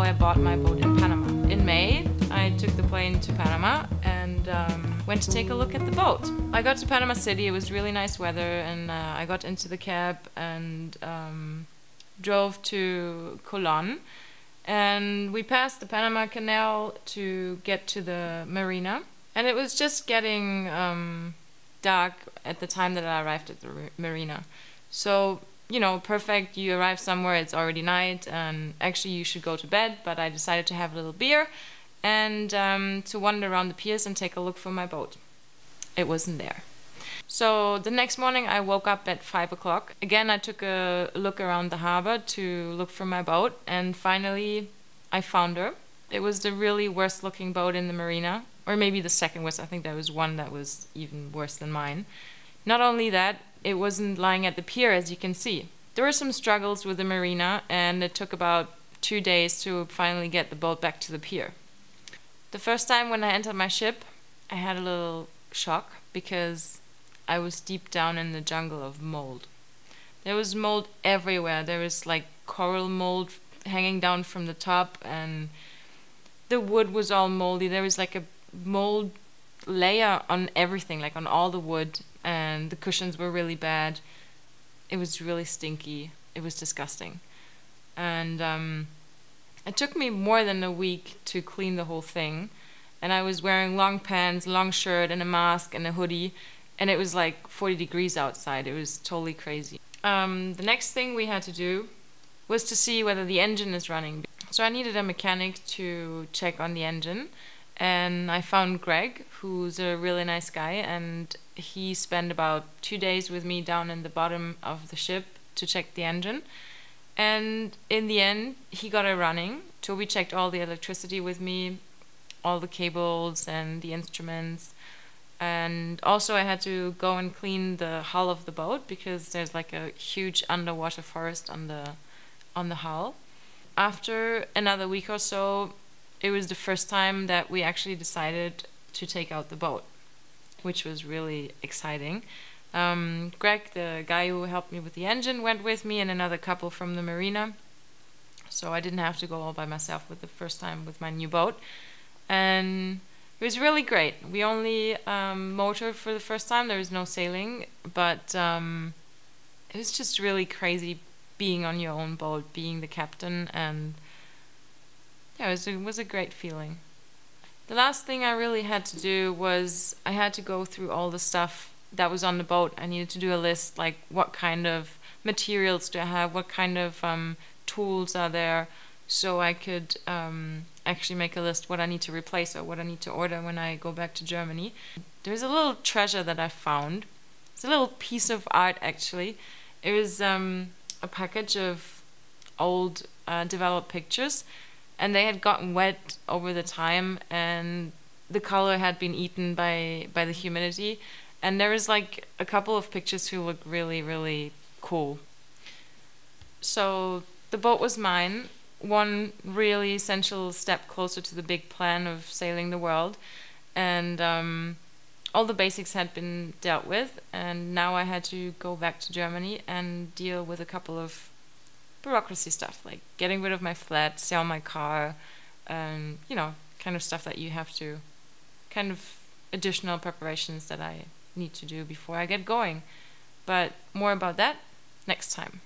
I bought my boat in Panama. In May, I took the plane to Panama and went to take a look at the boat. I got to Panama City, it was really nice weather, and I got into the cab and drove to Colon. And we passed the Panama Canal to get to the marina. And it was just getting dark at the time that I arrived at the marina. So, you know, perfect, you arrive somewhere, it's already night, and actually you should go to bed, but I decided to have a little beer and to wander around the piers and take a look for my boat. It wasn't there. So the next morning I woke up at 5 o'clock. Again, I took a look around the harbor to look for my boat, and finally I found her. It was the really worst looking boat in the marina, or maybe the second worst. I think there was one that was even worse than mine. Not only that, it wasn't lying at the pier, as you can see. There were some struggles with the marina, and it took about 2 days to finally get the boat back to the pier. The first time when I entered my ship, I had a little shock because I was deep down in the jungle of mold. There was mold everywhere. There was like coral mold hanging down from the top, and the wood was all moldy. There was like a mold layer on everything, like on all the wood, and the cushions were really bad. It was really stinky. It was disgusting. And it took me more than a week to clean the whole thing. And I was wearing long pants, long shirt, and a mask, and a hoodie. And it was like 40 degrees outside. It was totally crazy. The next thing we had to do was to see whether the engine is running. So I needed a mechanic to check on the engine. And I found Greg, who's a really nice guy, and he spent about 2 days with me down in the bottom of the ship to check the engine. And in the end, he got it running. Toby checked all the electricity with me, all the cables and the instruments. And also I had to go and clean the hull of the boat because there's like a huge underwater forest on the hull. After another week or so, it was the first time that we actually decided to take out the boat, which was really exciting. Greg, the guy who helped me with the engine, went with me, and another couple from the marina. So I didn't have to go all by myself with the first time with my new boat. And it was really great. We only motored for the first time. There was no sailing, but it was just really crazy being on your own boat, being the captain, and yeah, it was a great feeling. The last thing I really had to do was I had to go through all the stuff that was on the boat. I needed to do a list, like what kind of materials do I have, what kind of tools are there, so I could actually make a list what I need to replace or what I need to order when I go back to Germany. There's a little treasure that I found. It's a little piece of art, actually. It was a package of old developed pictures, and they had gotten wet over the time, and the color had been eaten by the humidity. And there was like a couple of pictures who looked really, really cool. So the boat was mine. One really essential step closer to the big plan of sailing the world. And all the basics had been dealt with, and now I had to go back to Germany and deal with a couple of bureaucracy stuff, like getting rid of my flat, sell my car, you know, kind of stuff that you have to, kind of additional preparations that I need to do before I get going. But more about that next time.